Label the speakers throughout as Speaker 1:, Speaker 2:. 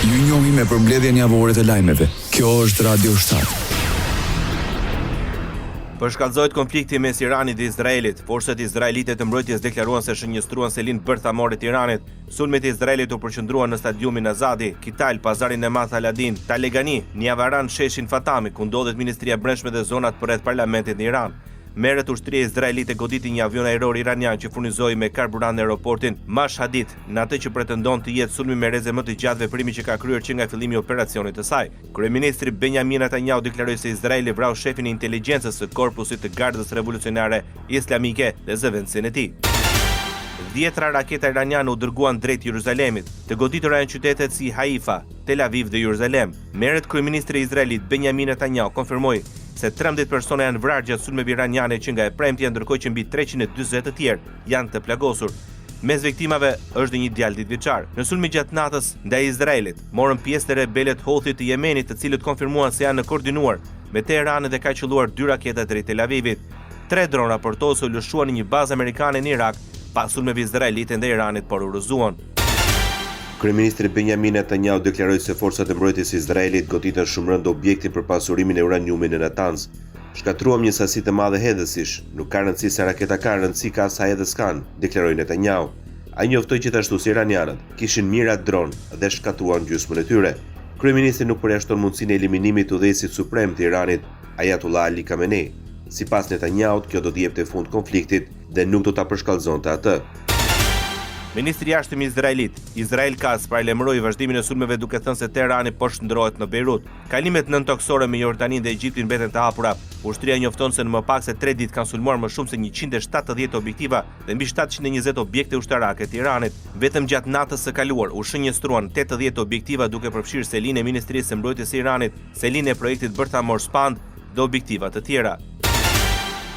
Speaker 1: Ju njohim me përmbledhjen javore të lajmeve. Kjo është Radio 7.
Speaker 2: Përshkallëzohet konflikti mes Iranit dhe Izraelit. Forcat izraelite të mbrojtjes deklaruan se shënjestruan selin bërthamore të Iranit. Sulmet e Izraelit u përqendruan në stadiumin Azadi, Kital, pazarin e Madh Aladin, Talegani, Njavaran, sheshin Fatami, ku ndodhet Ministria e Brendshme dhe zonat përreth parlamentit në Iran. Merret ushtria izraelite goditi një avion ajror iranian që furnizoi me karburant në aeroportin Mashhadit, në atë që pretendon të jetë sulmi me rreze më të gjatë veprimi që ka kryer që nga fillimi i operacionit të saj. Kryeministri Benjamin Netanyahu deklaroi se Izraeli vrau shefin e inteligjencës së korpusit të Gardës Revolucionare Islamike dhe zëvendësin e tij. 10 raketa iraniane u dërguan drejt Jeruzalemit, të goditura janë qytetet si Haifa, Tel Aviv dhe Jeruzalem. Merret kryeministri i Izraelit Benjamin Netanyahu konfirmoi se 13 persona janë vrarë gjatë sulmeve iraniane që nga e premtja, ndërkohë që mbi 340 të tjerë janë të plagosur. Mes viktimave është një djalë ditëvjeçar. Në sulmi gjatë natës ndaj Izraelit morën pjesë të rebelët Houthi të Yemenit, të cilët konfirmuan se janë në koordinuar me Teheranin dhe ka qelluar 2 raketa drejt Tel Avivit. 3 drona raportohet se u lëshuan në një bazë amerikane në Irak pas sulmeve izraelite ndaj Iranit, por u rrëzuan.
Speaker 3: Kryeministri Benjamin Netanyahu deklaroi se forcat e mbrojtjes së Izraelit goditën shumë rënd objektin për pasurimin e uraniumit në Natanz. Shkatruam një sasi të madhe hedhësish, nuk ka rëndësi se raketa ka rëndësi ka sa edhe s'kan, deklaroi Netanyahu. Ai njoftoi gjithashtu se iranianët kishin mira dron dhe shkatruan gjysmën e tyre. Kryeministri nuk përjashton mundësinë e eliminimit të udhëheqësit suprem të Iranit, Ayatollah Ali Khamenei. Sipas Netanyahut, kjo do të jepte fund konfliktit dhe nuk do ta përshkallëzonte atë.
Speaker 2: Ministri i jashtëm i Izraelit, Israel Katz, paralajmëroi vazhdimin e sulmeve duke thënë se Teherani po shndrohet në Beirut. Kalimet nëntoksore me Jordaninë dhe Egjiptin mbeten të hapura. Ushtria njofton se në më pak se 3 ditë kanë sulmuar më shumë se 170 objektiva dhe mbi 720 objekte ushtarake të Iranit. Vetëm gjatë natës së kaluar u shënjestruan 80 objektiva, duke përfshirë selin e Ministrisë së Mbrojtjes së Iranit, selin e projektit bërthamor Spand dhe objektiva të tjera.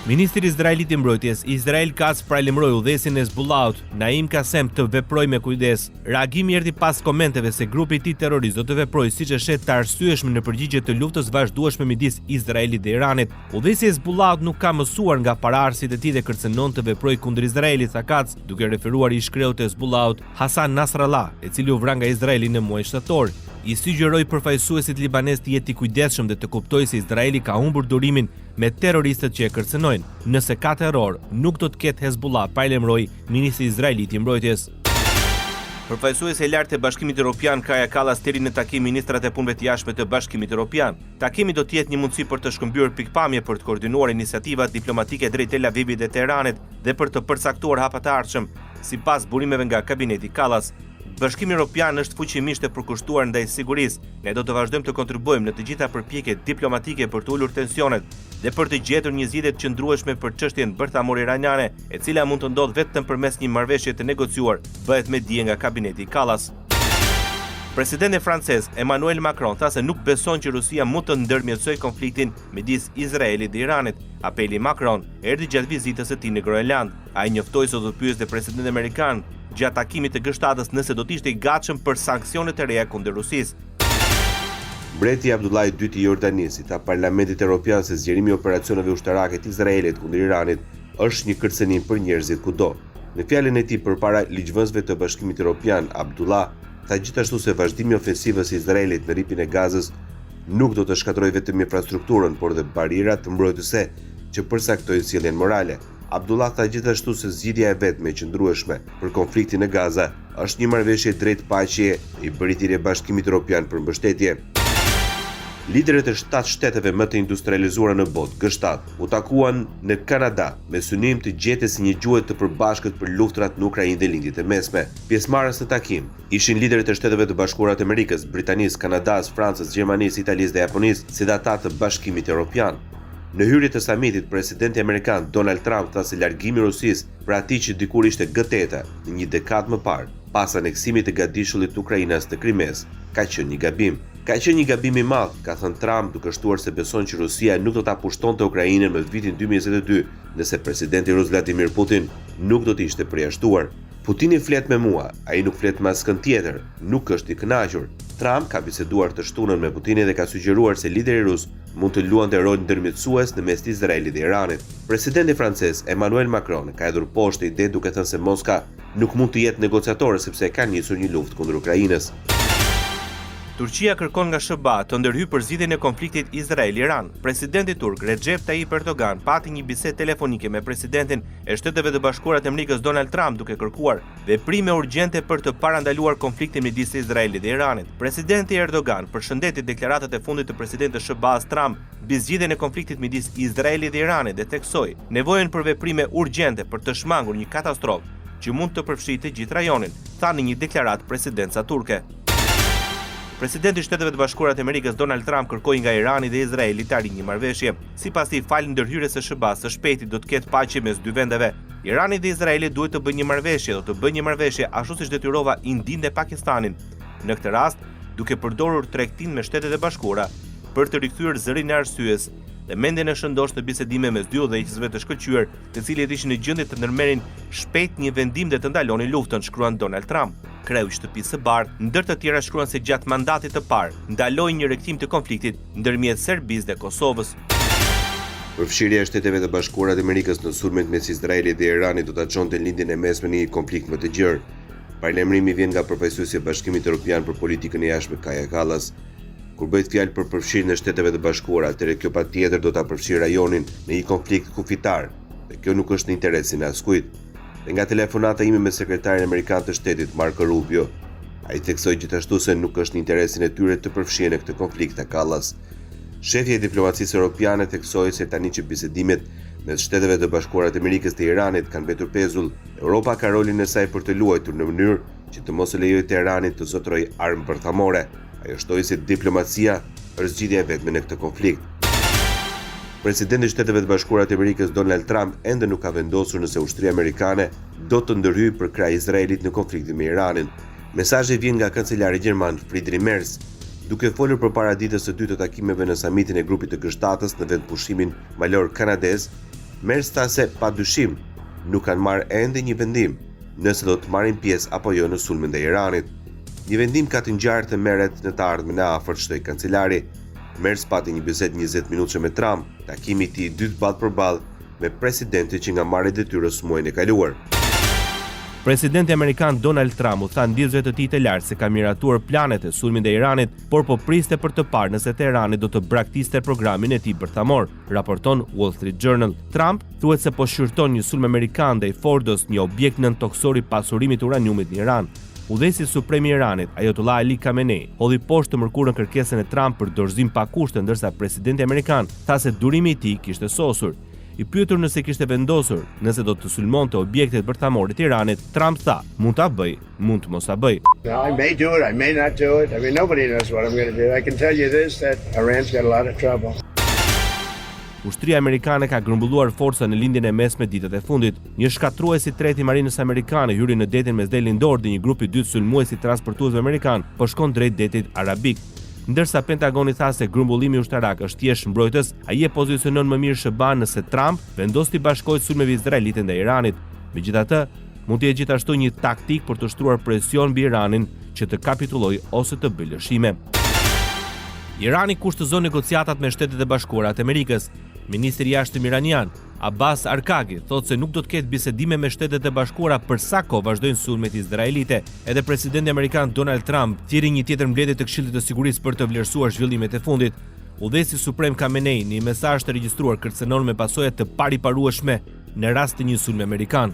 Speaker 2: Ministri izraelit i mbrojtjes, Israel Katz, paralajmëroi udhëheqësin e Hezbollahut, Naim Kasem, të veprojë me kujdes. Reagimi erdhi pas komenteve se grupi i tij terrorist do të veprojë siç është të arsyeshëm në përgjigje të luftës vazhdueshme midis Izraelit dhe Iranit. Udhëheqësi i Hezbollahut nuk ka mësuar nga paraardhësit e tij dhe kërcënon të veprojë kundër Izraelit, tha Katz, duke referuar i shkreut të Hezbollahut Hassan Nasrallah, i cili u vra nga Izraeli në muajin shtator. I sugjeroi përfaqësuesit libanez të jetë i kujdesshëm dhe të kuptojë se Izraeli ka humbur durimin me terroristët që e kërcënojnë. Nëse ka terror, nuk do të ketë Hezbollah, paralajmëroi ministri izraelit i mbrojtjes. Përfaqësuesi i lartë të Bashkimit Evropian Kaja Kallas deri në takim ministrat e punëve të jashtme të Bashkimit Evropian. Takimi do të jetë një mundësi për të shkëmbyer pikpamje për të koordinuar iniciativat diplomatike drejt Tel Avivit dhe Teheranit dhe për të përcaktuar hapa të ardhshëm. Sipas burimeve nga kabineti Kallas, Bashkimi Evropian është fuqimisht e përkushtuar ndaj sigurisë. Ne do të vazhdojmë të kontribuojmë në të gjitha përpjekjet diplomatike për të ulur tensionet dhe për të gjetur një zgjidhje të qëndrueshme për çështjen bërthamore iraniane, e cila mund të ndodhë vetëm përmes një marrëveshje të negociuar, bëhet me dije nga kabineti Kallas. Presidenti francez Emmanuel Macron tha se nuk beson që Rusia mund të ndërmjetësojë konfliktin midis Izraelit dhe Iranit. Apeli i Macron erdhi gjatë vizitës së tij në Groenland. Ai njoftoi se do të pyeste presidentin amerikan gjatë takimit të G7-s nëse do të ishte i gatshëm për sanksionet e reja kundër Rusisë.
Speaker 3: Mbreti Abdullah II i Jordanisë tha Parlamentit Evropian se zgjerimi i operacioneve ushtarake të Izraelit kundër Iranit është një kërcënim për njerëzit kudo. Në fjalën e tij përpara ligjvënësve të Bashkimit Evropian, Abdullah tha gjithashtu se vazhdimi i ofensivës së Izraelit në ripin e Gazës nuk do të shkatërrojë vetëm infrastrukturën, por dhe barierat të mbrojtëse që përcaktojnë sjelljen morale. Abdullah tha gjithashtu se zgjidhja e vetme e qëndrueshme për konfliktin në Gaza është një marrëveshje drejt paqe i bëritjeve e Bashkimit Evropian për mbështetje. Liderët e 7 shteteve më të industrializuara në botë, G7, u takuan në Kanada me synim të gjetjes së një gjuhë të përbashkët për luftrat në Ukrainë dhe Lindjet e Mesme. Pjesëmarrës në takim ishin liderët e Shteteve të Bashkuara të Amerikës, Britanisë, Kanadas, Francës, Gjermanisë, Italisë dhe Japonisë, si ata të Bashkimit Evropian. Në hyrje të samitit, presidenti amerikan Donald Trump tha se largimi i Rusisë për atij që dikur ishte G8 në një dekadë më parë, pas aneksimit të gatishullit të Ukrainës të Krimes, ka qenë një gabim. Ka qenë një gabim i madh, ka thënë Trump, duke shtuar se beson që Rusia nuk do ta pushtonte Ukrainën në vitin 2022, nëse presidenti rus Vladimir Putin nuk do të ishte përjashtuar. Putini flet me mua, ai nuk flet me askën tjetër, nuk është i kënaqur. Trump ka biseduar të shtunën me Putinin dhe ka sugjeruar se lideri rus mund të luante rol ndërmjetësues në mes të Izraelit dhe Iranit. Presidenti francez Emmanuel Macron ka hedhur poshtë ide duke thënë se Moska nuk mund të jetë negociatore sepse ka nisur një luftë kundër Ukrainës.
Speaker 2: Turqia kërkon nga SBA të ndërhyjë për zgjidhjen e konfliktit Izrael-Iran. Presidenti turk Recep Tayyip Erdogan pati një bisedë telefonike me presidentin e Shteteve të Bashkuara të Amerikës Donald Trump duke kërkuar veprime urgjente për të parandaluar konfliktin midis Izraelit dhe Iranit. Presidenti Erdogan përshëndeti deklaratat e fundit të presidentit të SBA-s Trump mbi zgjidhjen e konfliktit midis Izraelit dhe Iranit dhe theksoi nevojën për veprime urgjente për të shmangur një katastrofë që mund të përfshijë të gjithë rajonin, tha në një deklaratë presidenca turke. Presidenti i Shteteve të Bashkuara të Amerikës Donald Trump kërkoi nga Irani dhe Izraeli të arrijë një marrëveshje. Sipas tij, falë ndërhyrjes së SBA-s së shpejti do të ketë paqe mes dy vendeve. Irani dhe Izraeli duhet të bëjnë një marrëveshje, do të bëjnë një marrëveshje ashtu siç detyrova Indinë dhe Pakistanin. Në këtë rast, duke përdorur tregtinë me Shtetet e Bashkuara për të rikthyer zërin e arsyes dhe mendjen e shëndosh në bisedime mes dy udhëheqësve të shkëlqyer, të cilët ishin në gjendje të ndërmerrin shpejt një vendim dhe të ndalonin luftën, shkruan Donald Trump. Kreu i Shtëpisë së Bardhë, ndër të tjera, shkruan se gjatë mandatit të parë ndaloi një rikthim të konfliktit ndërmjet Serbisë dhe Kosovës.
Speaker 3: Përfshirja e Shteteve të Bashkuara të Amerikës në sulmet mes Izraelit dhe Iranit do ta çonte lindjen e mesme në një konflikt më të gjerë. Paralajmërimi vjen nga përfaqësuesi i Bashkimit Evropian për politikën e jashtme Kaja Kallas. Kur bëhet fjalë për përfshirjen e Shteteve të Bashkuara, atëherë kjo patjetër do ta përfshirë rajonin në një konflikt kufitar, dhe kjo nuk është në interesin e askujt. Dhe nga telefonata ime me sekretarin amerikan të shtetit Marco Rubio, ai theksoi gjithashtu se nuk është në interesin e tyre të përfshihen në këtë konflikt, tha Kallas. Shefi i diplomacisë europiane theksoi se tani që bisedimet mes Shteteve të Bashkuara të Amerikës dhe Iranit kanë mbetur pezull, Europa ka rolin e saj për të luajtur në mënyrë që të mos e lejojë Teheranit të zotrojë armë bërthamore. Ajo shtoi se diplomacia është zgjidhja e vetme në këtë konflikt. Presidenti i Shteteve të Bashkuara të Amerikës Donald Trump ende nuk ka vendosur nëse ushtria amerikane do të ndërhyjë për krah Izraelit në konfliktin me Iranin. Mesazhi vjen nga kancelari gjerman Friedrich Merz, duke folur përpara ditës së dytë të takimeve në samitin e grupit të G7 në vendpushimin malor kanadez. Merz tha se padyshim nuk kanë marrë ende një vendim nëse do të marrin pjesë apo jo në sulmin ndaj Iranit. Një vendim ka të ngjarë të merret në të ardhmen e afërt, shtoi kancelari. Merz pati një bisedë 20 minutëshe me Trump, takimi i tij i dytë ballë për ballë me presidentin që nga marrë detyrës muajin e kaluar.
Speaker 2: Presidenti amerikan Donald Trump u tha ndjesëve të tij të lartë se ka miratuar planet e sulmit ndaj Iranit, por po priste për të parë nëse Teherani do të braktiste programin e tij bërthamor, raporton Wall Street Journal. Trump thuhet se po shqyrton një sulm amerikan ndaj Fordos, një objekt nëntoksor i pasurimit uraniumit në Iran. Udhëheqësi suprem i Iranit, Ayatollah Ali Khamenei, hodhi poshtë të mërkurën kërkesën e Trump për dorëzim pa kushte, ndërsa presidenti amerikan tha se durimi i tij kishte sosur. I pyetur nëse kishte vendosur nëse do të sulmonte objektet bërthamore të Iranit, Trump tha, mund ta bëj, mund të mos ta bëj.
Speaker 4: I may do it, I may not do it. I mean, nobody knows what I'm going to do. I can tell you this, that Iran's got a lot of trouble.
Speaker 2: Ushtria amerikane ka grumbulluar forca në lindjen e mesme ditët e fundit. Një shkatrues i tretë i marinës amerikane hyri në detin mes Lindor dhe një grup i dytë sulmuesi transportuesve amerikan po shkon drejt detit arabik. Ndërsa Pentagoni tha se grumbullimi ushtarak është thjesht mbrojtës, ai e pozicionon më mirë SBA-n nëse Trump vendos të bashkohet sulmeve izraelite ndaj Iranit. Megjithatë, mund të jetë gjithashtu një taktik për të shtruar presion mbi Iranin që të kapitullojë ose të bëjë lëshime. Irani kushtëzon negociatat me Shtetet e Bashkuara të Amerikës. Ministri i jashtëm iranian Abbas Arkagi thotë se nuk do të ketë bisedime me Shtetet e Bashkuara për sa kohë vazhdojnë sulmet izraelite. Edhe presidenti amerikan Donald Trump thiri një tjetër mbledhje të Këshillit të Sigurisë për të vlerësuar zhvillimet e fundit. Udhëheqësi suprem Khamenei në një mesazh të regjistruar kërcënon me pasoja të pariparueshme në rast të një sulmi amerikan.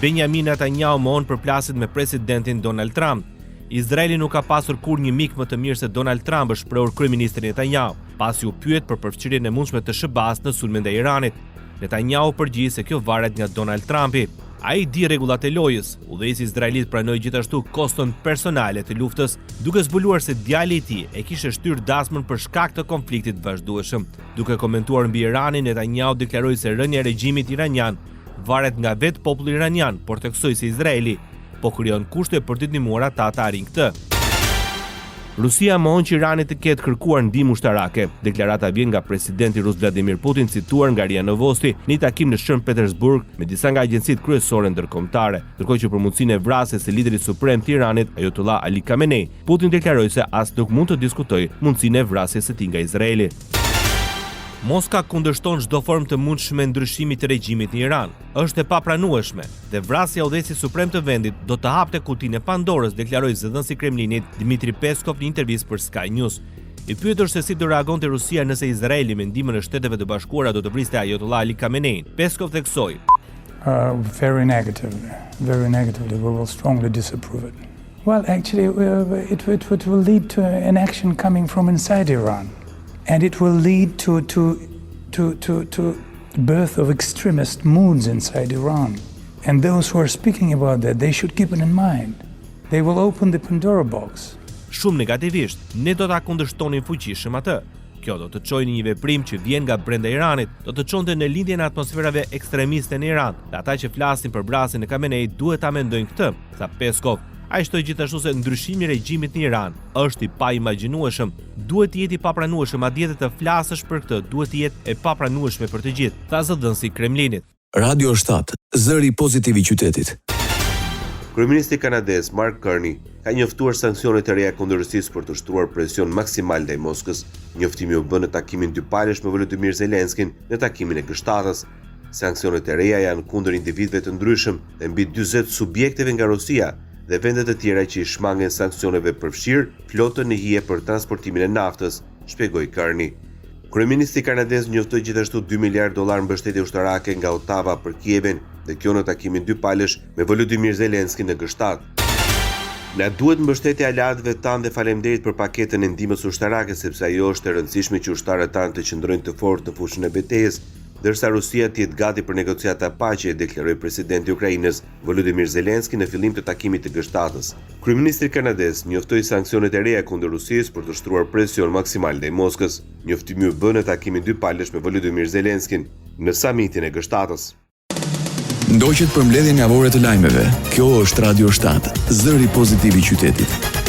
Speaker 2: Benjamin Netanyahu mohon përplasjet me presidentin Donald Trump. Izraeli nuk ka pasur kur një mik më të mirë se Donald Trump, është shprehur kryeministri Netanyahu, pasi u pyet për përfshirjen e mundshme të SBA-s në sulmin ndaj Iranit. Netanyahu përgjigj se kjo varet nga Donald Trumpi. Ai di rregullat e lojës. Udhëheqësi izraelit pranoi gjithashtu koston personale të luftës, duke zbuluar se djali i tij e kishte shtyr dasmën për shkak të konfliktit vazhdueshëm. Duke komentuar mbi Iranin, Netanyahu deklaroi se rënia e regjimit iranian varet nga vetë populli iranian, por theksoi se Izraeli po krijon kushte për të ndihmuar ata të arrijnë këtë. Rusia mohon që Irani të ketë kërkuar ndihmë ushtarake. Deklarata vjen nga presidenti rus Vladimir Putin, cituar nga RIA Novosti në një takim në Shën Petersburg me disa nga agjencitë kryesore ndërkombëtare. Ndërkohë që për mundësinë e vrasjes së liderit suprem të Iranit, Ayatollah Ali Khamenei, Putin deklaroi se as nuk mund të diskutojë mundësinë e vrasjes së tij nga Izraeli. Moska kundërshton çdo formë të mundshme ndryshimi të regjimit në Iran. Është e papranueshme dhe vrasja e udhëheqësit suprem të vendit do të hapte kutinë e Pandorës, deklaroi zëdhënësi i Kremlinit Dmitri Peskov në intervistë për Sky News. I pyetur se si do reagonte Rusia nëse Izraeli me ndihmën e Shteteve të Bashkuara do të vriste Ayatollah Ali Khamenein, Peskov theksoi.
Speaker 5: Very negatively. We will strongly disapprove it. Well, actually, it will lead to an action coming from inside Iran, and it will lead to birth of extremist moods inside Iran. And those who are speaking about that, they should keep it in mind. They will open the Pandora box.
Speaker 2: Shumë negativisht, ne do ta kundërshtonin fuqishëm atë. Kjo do të çojë në një veprim që vjen nga brenda Iranit, do të çonte në lindjen e atmosferave ekstremiste në Iran. Dhe ata që flasin për brasin e Khameneit duhet ta mendojnë këtë, tha Peskov. Ai shtoi gjithashtu se ndryshimi i regjimit në Iran është i paimagjinueshëm, duhet të jetë i papranueshëm, madje edhe të flasësh për këtë duhet të jetë e papranueshme për të gjithë, tha zëdhënësi i Kremlinit.
Speaker 1: Radio 7, zëri pozitiv i qytetit.
Speaker 3: Kryeministri kanadez Mark Carney ka njoftuar sanksionet e reja kundër Rusisë për të shtruar presion maksimal ndaj Moskës. Njoftimi u bë në takimin dypalësh me Volodymyr Zelenskin në takimin e G7-s. Sanksionet e reja janë kundër individëve të ndryshëm dhe mbi 40 subjekteve nga Rusia dhe vende të tjera që i shmangen sanksioneve përfshirë flotën e hije për transportimin e naftës, shpjegoi Carney. Kryeministri kanadez njoftoi gjithashtu $2 miliardë mbështetje ushtarake nga Ottawa për Kievin dhe kjo në takimin dypalësh me Volodymyr Zelenskin në G7. Na duhet mbështetje aleatëve tanë dhe faleminderit për paketën e ndihmës ushtarake sepse ajo është e rëndësishme që ushtarët tanë të qëndrojnë të fortë në fushën e betejës, ndërsa Rusia të jetë gati për negociata paqe, deklaroi presidenti i Ukrainës Volodymyr Zelensky në fillim të takimit të G7-s. Kryeministri kanadez njoftoi sanksionet e reja kundër Rusisë për të shtruar presion maksimal ndaj Moskës. Njoftimi u bë në takimin dypalësh me Volodymyr Zelenskin në samitin e G7-s.
Speaker 1: Ndoqët për mbledhjen javore të lajmeve. Kjo është Radio 7, zëri pozitiv i qytetit.